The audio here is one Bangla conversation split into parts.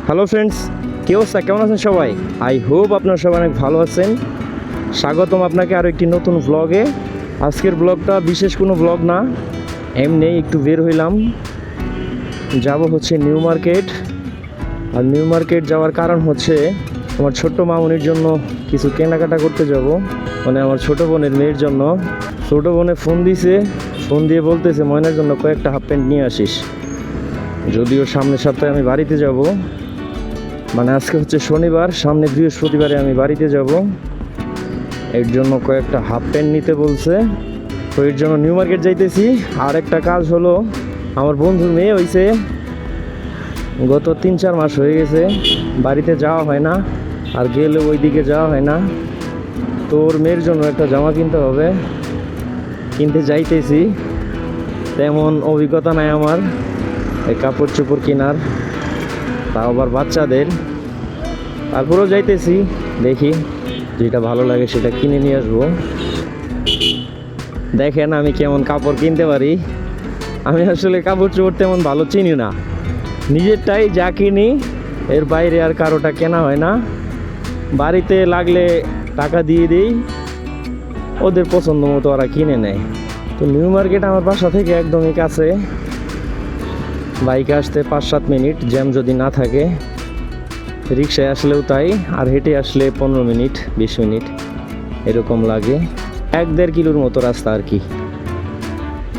হ্যালো ফ্রেন্ডস, কি অবস্থা? কেমন আছেন সবাই? আই হোপ আপনারা সবাই অনেক ভালো আছেন। স্বাগতম আপনাকে আরও একটি নতুন ব্লগে। আজকের ব্লগটা বিশেষ কোনো ব্লগ না, এমনি একটু বের হইলাম। যাব হচ্ছে নিউ মার্কেট। আর নিউ মার্কেট যাওয়ার কারণ হচ্ছে আমার ছোট্ট মামুনির জন্য কিছু কেনাকাটা করতে যাব, মানে আমার ছোটো বোনের মেয়ের জন্য। ছোটো বোনে ফোন দিয়ে বলতেছে ময়নার জন্য কয়েকটা হাফ প্যান্ট নিয়ে আসিস। যদিও সামনের সপ্তাহে আমি বাড়িতে যাব, মানে আজকে হচ্ছে শনিবার, সামনে বৃহস্পতিবারে আমি বাড়িতে যাব। এর জন্য কয়েকটা হাফ প্যান্ট নিতে বলছে, তো এর জন্য নিউ মার্কেট যাইতেছি। আর একটা কাজ হলো, আমার বন্ধুর মেয়ে হয়েছে, গত 3-4 মাস হয়ে গেছে বাড়িতে যাওয়া হয় না, আর গেলে ওই দিকে যাওয়া হয় না। তো ওর মেয়ের জন্য একটা জামা কিনতে হবে, কিনতে যাইতেছি। তেমন অভিজ্ঞতা নাই আমার এই কাপড় চোপড় কেনার, তাও আবার বাচ্চাদের। তারপরেও যাইতেছি, দেখি যেটা ভালো লাগে সেটা কিনে নিয়ে আসবো। দেখেন আমি কেমন কাপড় কিনতে পারি। আমি আসলে কাপড় চোপড় তেমন ভালো চিনি না, নিজেরটাই যা কিনি, এর বাইরে আর কারোটা কেনা হয় না। বাড়িতে লাগলে টাকা দিয়ে দিই, ওদের পছন্দ মতো ওরা কিনে নেয়। তো নিউ মার্কেট আমার বাসা থেকে একদমই কাছে, বাইকে আসতে 5-7 মিনিট, জ্যাম যদি না থাকে। রিক্সায় আসলেও তাই, আর হেঁটে আসলে 15 মিনিট 20 মিনিট এরকম লাগে। 1-1.5 কিলোর মতো রাস্তা আর কি।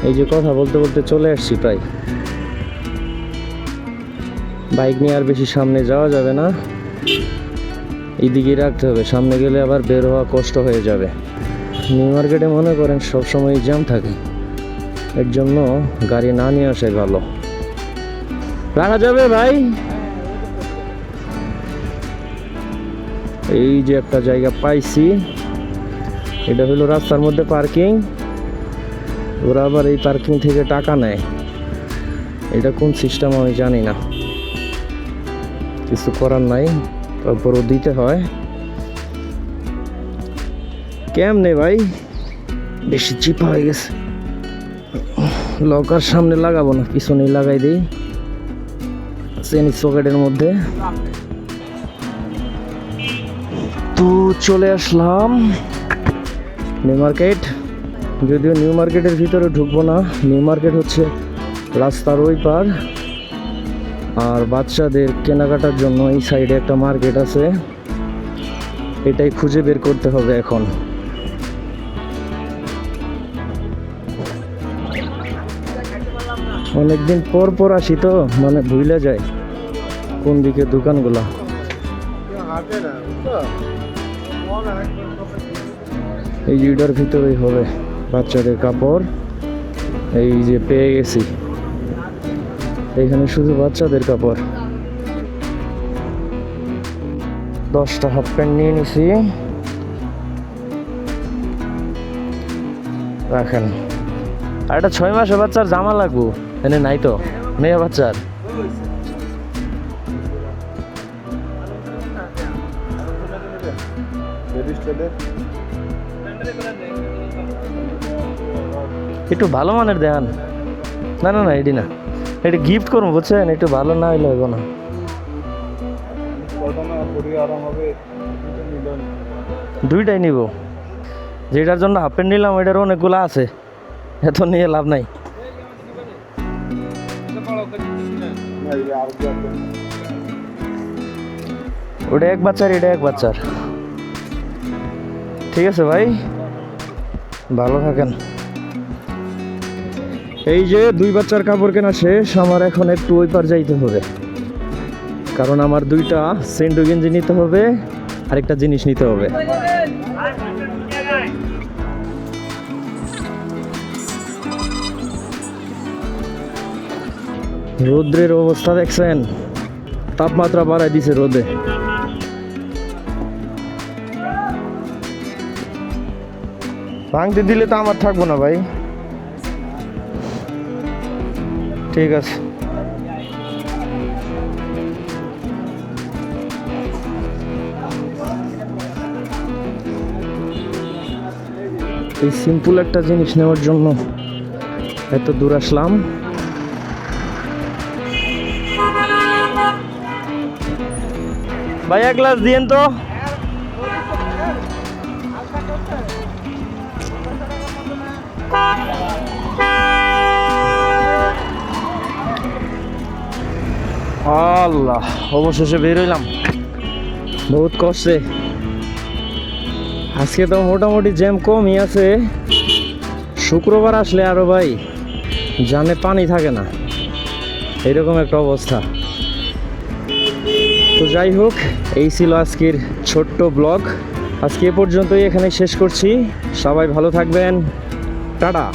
এই যে কথা বলতে বলতে চলে আসছি প্রায়। বাইক নিয়ে আর বেশি সামনে যাওয়া যাবে না, এইদিকেই রাখতে হবে, সামনে গেলে আবার বের হওয়া কষ্ট হয়ে যাবে। নিউ মার্কেটে মনে করেন সবসময় জ্যাম থাকে, এর জন্য গাড়ি না নিয়ে আসে ভালো। রাখা যাবে ভাই? এই যে একটা জায়গা পাইছি, এটা হলো রাস্তার মধ্যে পার্কিং। ওরা আবার এই পার্কিং থেকে টাকা নেয়, এটা কোন সিস্টেম আমি জানি না, কিছু করার নাই, তারপরও দিতে হয়। কেমনে ভাই, বেশি চিপা হয়ে গেছে। লকার সামনে লাগাবো না, পিছনেই লাগাই দিই চেনি পকেটের মধ্যে। তো চলে আসলাম নিউ মার্কেট। যদিও নিউ মার্কেটের ভিতরে ঢুকবো না, নিউ মার্কেট হচ্ছে রাস্তার ওই পার। আর বাচ্চাদের কেনাকাটার জন্য এই সাইডে একটা মার্কেট আছে, এটাই খুঁজে বের করতে হবে এখন। অনেকদিন পর পর আসি তো, মানে ভুলে যায় কোন দিকে দোকানগুলা। এই জিডার ভিতরেই হবে বাচ্চাদের কাপড়। এই যে পেয়ে গেছি, এখানে শুধু বাচ্চাদের কাপড়। 10টা হাফ প্যান্ট নিয়ে নিছি, রাখেন। আর একটা 6 মাসের বাচ্চার জামা লাগবো, এনে নাই তো, মেয়ে বাচ্চার। একটু ভালো মানের দেন। না না না, এটি না, এটি গিফট করবো বুঝছেন, একটু ভালো না হইলে হইব না। দুইটাই নিব, যেটার জন্য হাফ প্যান্ট নিলাম ওইটার অনেকগুলো আছে, এত নিয়ে লাভ নাই। ওটা এক বাচ্চার, এটা এক বাচ্চার। ঠিক আছে ভাই, ভালো থাকেন। এই যে 2 বাচ্চার কাপড় কেনা শেষ, আমার এখন একটু ওই পার যাইতে হবে, কারণ আমার 2টা সেন্ডো গেঞ্জি নিতে হবে, আরেকটা জিনিস নিতে হবে। রৌদ্রের অবস্থা দেখছেন, তাপমাত্রা বাড়াই দিছে রোদে। ভাঙতে দিলে তো আমার থাকবো না ভাই। ঠিক আছে, এই সিম্পল একটা জিনিস নেওয়ার জন্য এত দূর আসলাম। ভাই এক গ্লাস দিয়েন তো। আল্লাহ, অবশেষে বের হইলাম বহুত কষ্টে। আজকে তো মোটামুটি জ্যাম কমই আছে, শুক্রবার আসলে আরো ভাই জানে পানি থাকে না, এরকম একটা অবস্থা। তো যাই হোক, এই ছিল আজকের ছোট্ট ব্লগ। আজকে এ পর্যন্তই এখানে শেষ করছি। সবাই ভালো থাকবেন, টাটা।